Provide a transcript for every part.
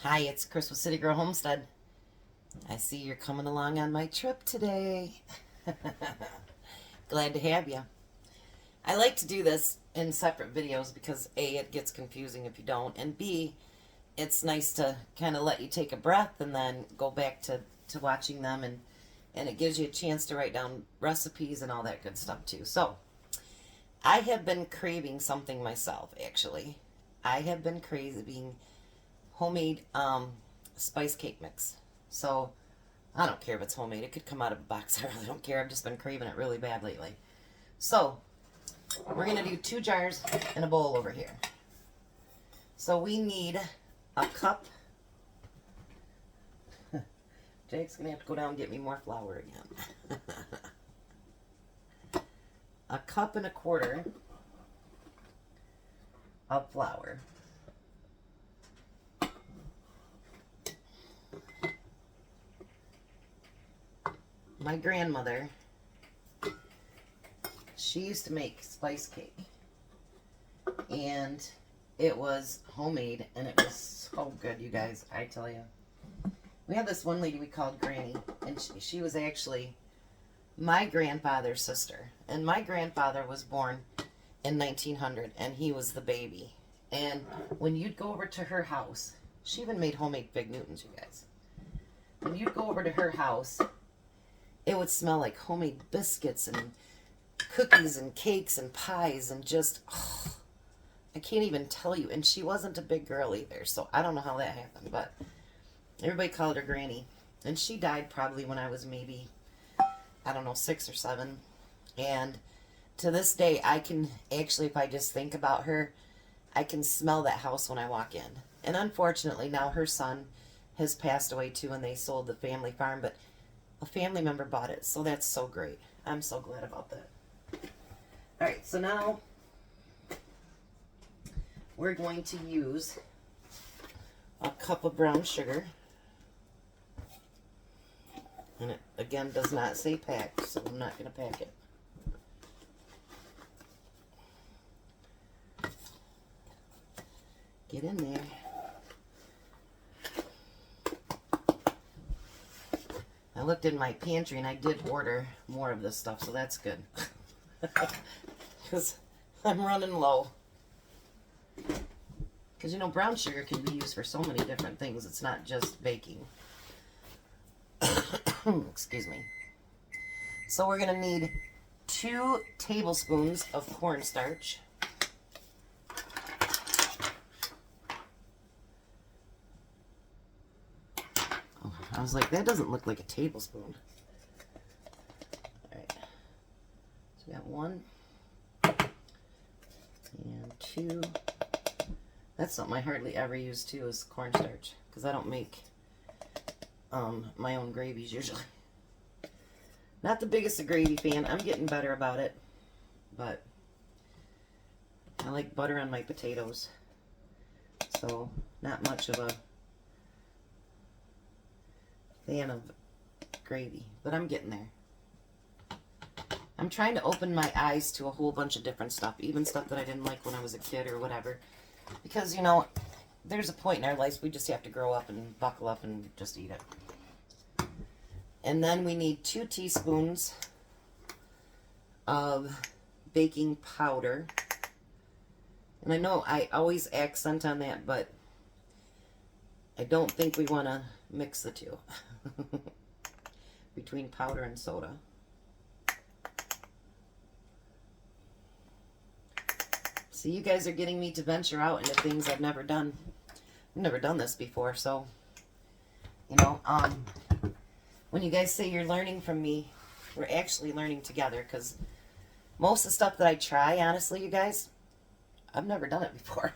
Hi, it's Chris with City Girl Homestead. I see you're coming along on my trip today. Glad to have you. I like to do this in separate videos because A, it gets confusing if you don't, and B, it's nice to kind of let you take a breath and then go back to watching them, and it gives you a chance to write down recipes and all that good stuff too. So, I have been craving something myself, actually. I have been craving homemade spice cake mix. So I don't care if it's homemade. It could come out of a box. I really don't care. I've just been craving it really bad lately. So we're going to do 2 jars in a bowl over here. So we need a cup. Jake's going to have to go down and get me more flour again. A cup and a quarter of flour. My grandmother, she used to make spice cake, and it was homemade, and it was so good, you guys, I tell you. We had this one lady we called Granny, and she was actually my grandfather's sister, and my grandfather was born in 1900, and he was the baby. And when you'd go over to her house, she even made homemade Fig Newtons, you guys. When you'd go over to her house, it would smell like homemade biscuits and cookies and cakes and pies and just, oh, I can't even tell you. And she wasn't a big girl either, so I don't know how that happened, but everybody called her Granny. And she died probably when I was maybe, I don't know, 6 or 7. And to this day, I can actually, if I just think about her, I can smell that house when I walk in. And unfortunately, now her son has passed away too, and they sold the family farm, but a family member bought it, so that's so great. I'm so glad about that. Alright, so now we're going to use a cup of brown sugar. And it, again, does not say packed, so I'm not going to pack it. Get in there. I looked in my pantry and I did order more of this stuff, so that's good. Because I'm running low. Because, you know, brown sugar can be used for so many different things. It's not just baking. Excuse me. So we're going to need 2 tablespoons of cornstarch. I was like, that doesn't look like a tablespoon. Alright. So we got 1 and 2. That's something I hardly ever use too, is cornstarch. Because I don't make my own gravies usually. Not the biggest of gravy fan. I'm getting better about it. But I like butter on my potatoes. So not much of a fan of gravy, but I'm getting there. I'm trying to open my eyes to a whole bunch of different stuff, even stuff that I didn't like when I was a kid or whatever, because, you know, there's a point in our lives we just have to grow up and buckle up and just eat it. And then we need 2 teaspoons of baking powder, and I know I always accent on that, but I don't think we want to mix the two between powder and soda. So you guys are getting me to venture out into things I've never done. I've never done this before, so, you know, when you guys say you're learning from me, we're actually learning together, because most of the stuff that I try, honestly, you guys, I've never done it before.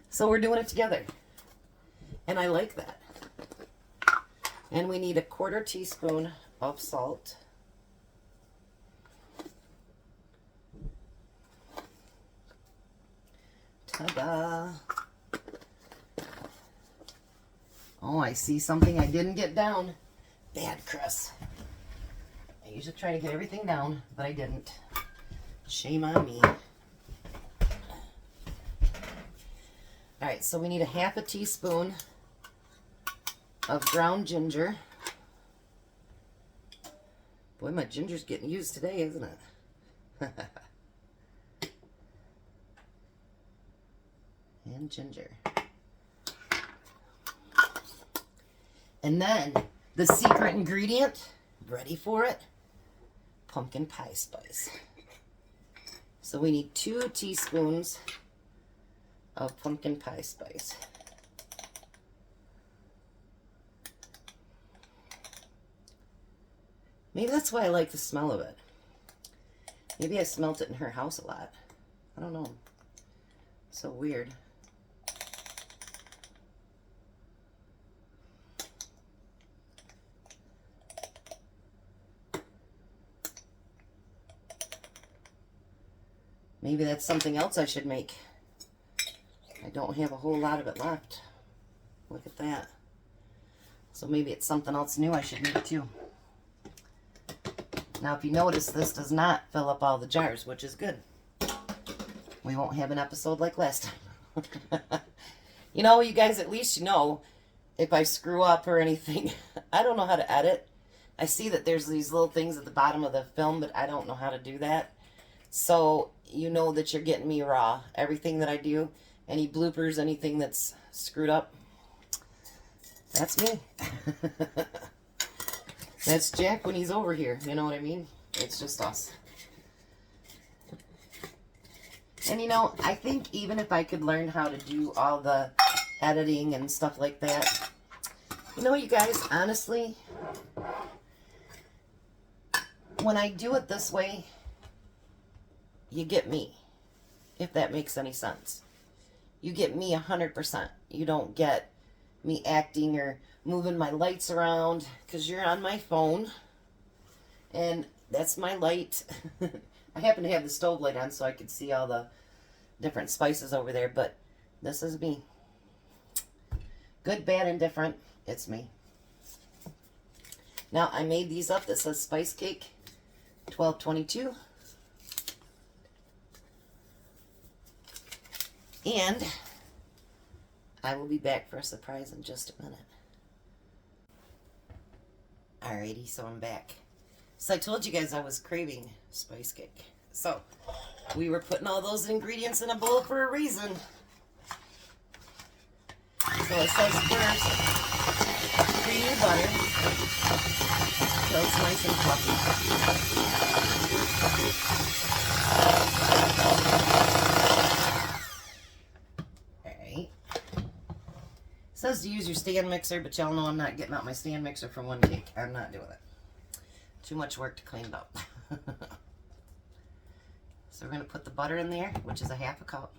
So we're doing it together. And I like that. And we need a 1/4 teaspoon of salt. Ta-da! Oh, I see something I didn't get down. Bad, Chris. I usually try to get everything down, but I didn't. Shame on me. All right, so we need a half a teaspoon of ground ginger. Boy, my ginger's getting used today, isn't it? And ginger. And then the secret ingredient, ready for it? Pumpkin pie spice. So we need 2 teaspoons of pumpkin pie spice. Maybe that's why I like the smell of it. Maybe I smelt it in her house a lot. I don't know. So weird. Maybe that's something else I should make. I don't have a whole lot of it left. Look at that. So maybe it's something else new I should make too. Now if you notice, this does not fill up all the jars, which is good. We won't have an episode like last time. You know, you guys, at least you know if I screw up or anything. I don't know how to edit. I see that there's these little things at the bottom of the film, but I don't know how to do that. So you know that you're getting me raw. Everything that I do, any bloopers, anything that's screwed up, that's me. That's Jack when he's over here. You know what I mean? It's just us. And you know, I think even if I could learn how to do all the editing and stuff like that, you know, you guys, honestly, when I do it this way, you get me, if that makes any sense. You get me 100%. You don't get me acting or moving my lights around because you're on my phone. And that's my light. I happen to have the stove light on so I could see all the different spices over there, but this is me. Good, bad, and different. It's me. Now, I made these up. This says Spice Cake 1222. And I will be back for a surprise in just a minute. Alrighty, so I'm back. So I told you guys I was craving spice cake. So we were putting all those ingredients in a bowl for a reason. So it says first, cream your butter till it's nice and fluffy. Alright. It says to use your stand mixer, but y'all know I'm not getting out my stand mixer for one cake. I'm not doing it. Too much work to clean it up. So we're going to put the butter in there, which is a half a cup.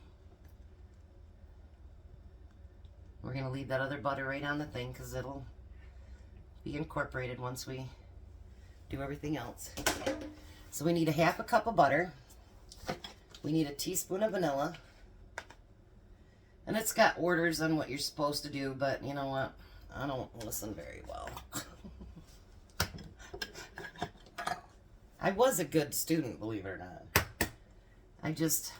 We're going to leave that other butter right on the thing because it'll be incorporated once we do everything else. So we need a half a cup of butter. We need a teaspoon of vanilla. And it's got orders on what you're supposed to do, but you know what? I don't listen very well. I was a good student, believe it or not. I just,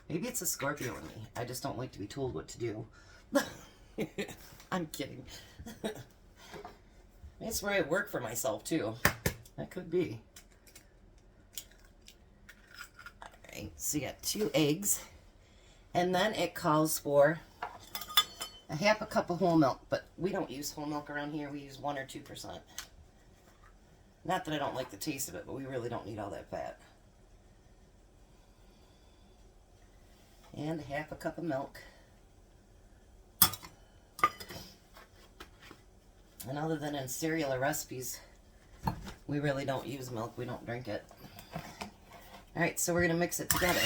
maybe it's a Scorpio in me. I just don't like to be told what to do. I'm kidding. That's where I work for myself, too. That could be. Alright, so you got 2 eggs. And then it calls for a half a cup of whole milk. But we don't use whole milk around here. We use 1 or 2%. Not that I don't like the taste of it, but we really don't need all that fat. And a half a cup of milk. And other than in cereal or recipes, we really don't use milk. We don't drink it. Alright, so we're going to mix it together.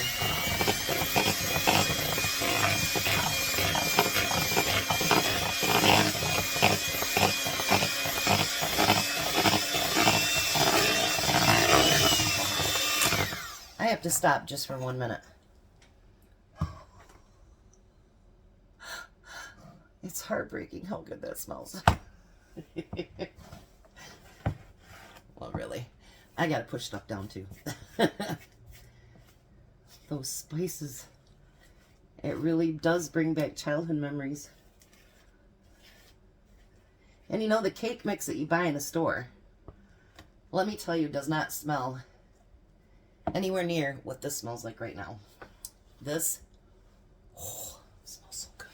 I have to stop just for 1 minute. It's heartbreaking how good that smells. Well, really. I gotta push stuff down too. Those spices. It really does bring back childhood memories. And you know, the cake mix that you buy in the store, let me tell you, does not smell anywhere near what this smells like right now. This, oh, smells so good.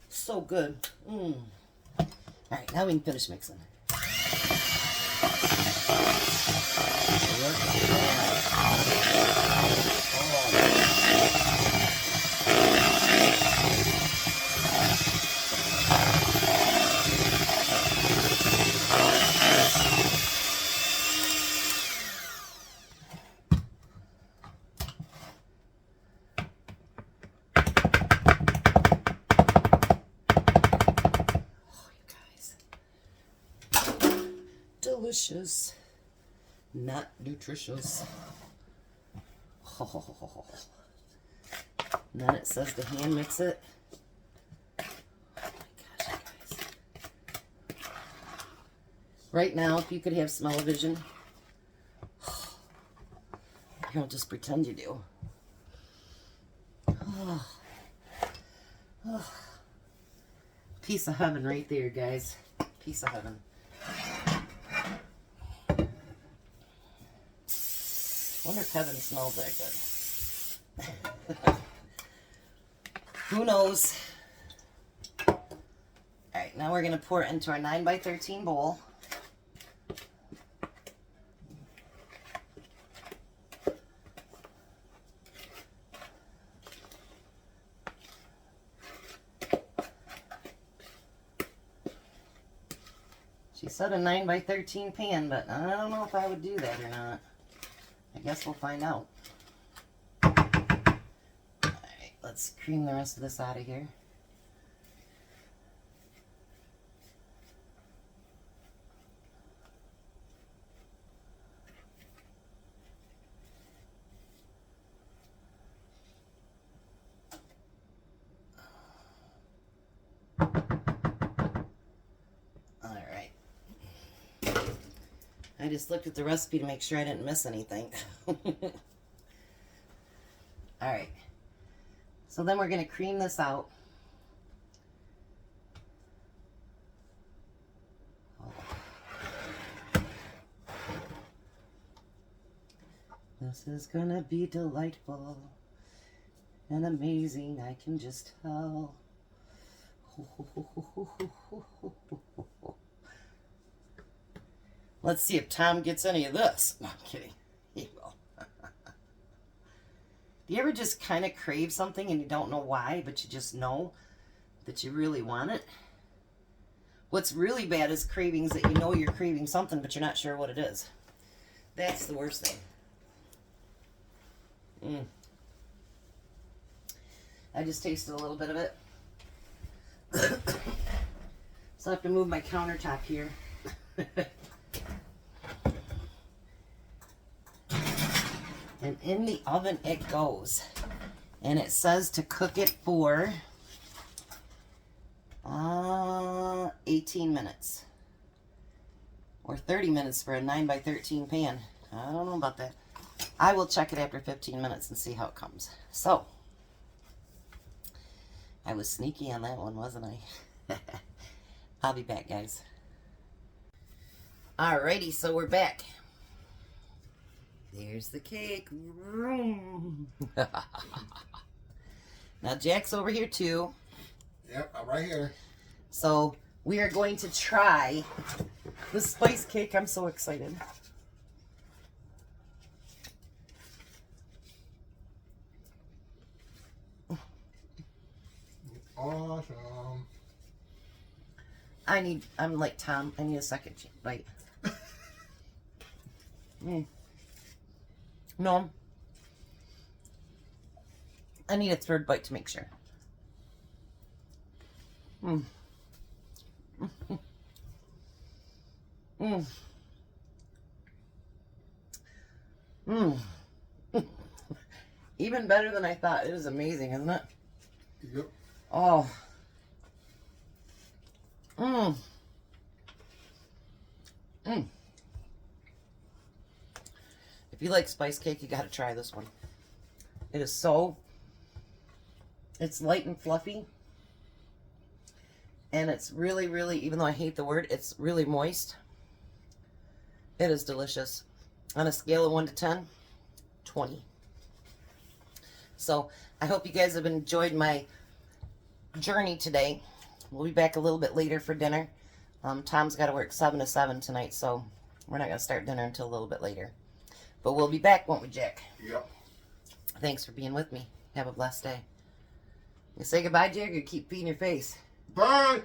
So good. All right, now we can finish mixing. Delicious, not nutritious. Oh. And then it says to hand mix it. Oh my gosh, you guys. Right now, if you could have smell-o-vision, you don't just pretend you do. Oh. Piece of heaven right there, guys. Piece of heaven. I wonder if heaven smells that good. Who knows? Alright, now we're going to pour it into our 9x13 bowl. She said a 9x13 pan, but I don't know if I would do that or not. I guess we'll find out. Alright, let's cream the rest of this out of here. Alright. I just looked at the recipe to make sure I didn't miss anything. Alright. So then we're going to cream this out. This is going to be delightful and amazing, I can just tell. Let's see if Tom gets any of this. No, I'm kidding. He will. Do you ever just kind of crave something and you don't know why, but you just know that you really want it? What's really bad is cravings that you know you're craving something, but you're not sure what it is. That's the worst thing. I just tasted a little bit of it. So I have to move my countertop here. And in the oven it goes. And it says to cook it for 18 minutes. Or 30 minutes for a 9x13 pan. I don't know about that. I will check it after 15 minutes and see how it comes. So, I was sneaky on that one, wasn't I? I'll be back, guys. Alrighty, so we're back. There's the cake. Now Jack's over here too. Yep, I'm right here. So we are going to try the spice cake. I'm so excited. Awesome. I'm like Tom, I need a second bite. No. I need a third bite to make sure. Even better than I thought. It is amazing, isn't it? Yep. Oh. If you like spice cake, you got to try this one. It is so It's light and fluffy. And it's really, really, even though I hate the word, it's really moist. It is delicious. On a scale of 1 to 10, 20. So I hope you guys have enjoyed my journey today. We'll be back a little bit later for dinner. Tom's got to work 7 to 7 tonight, so we're not going to start dinner until a little bit later. But we'll be back, won't we, Jack? Yep. Thanks for being with me. Have a blessed day. You say goodbye, Jack, or keep feeding your face? Bye.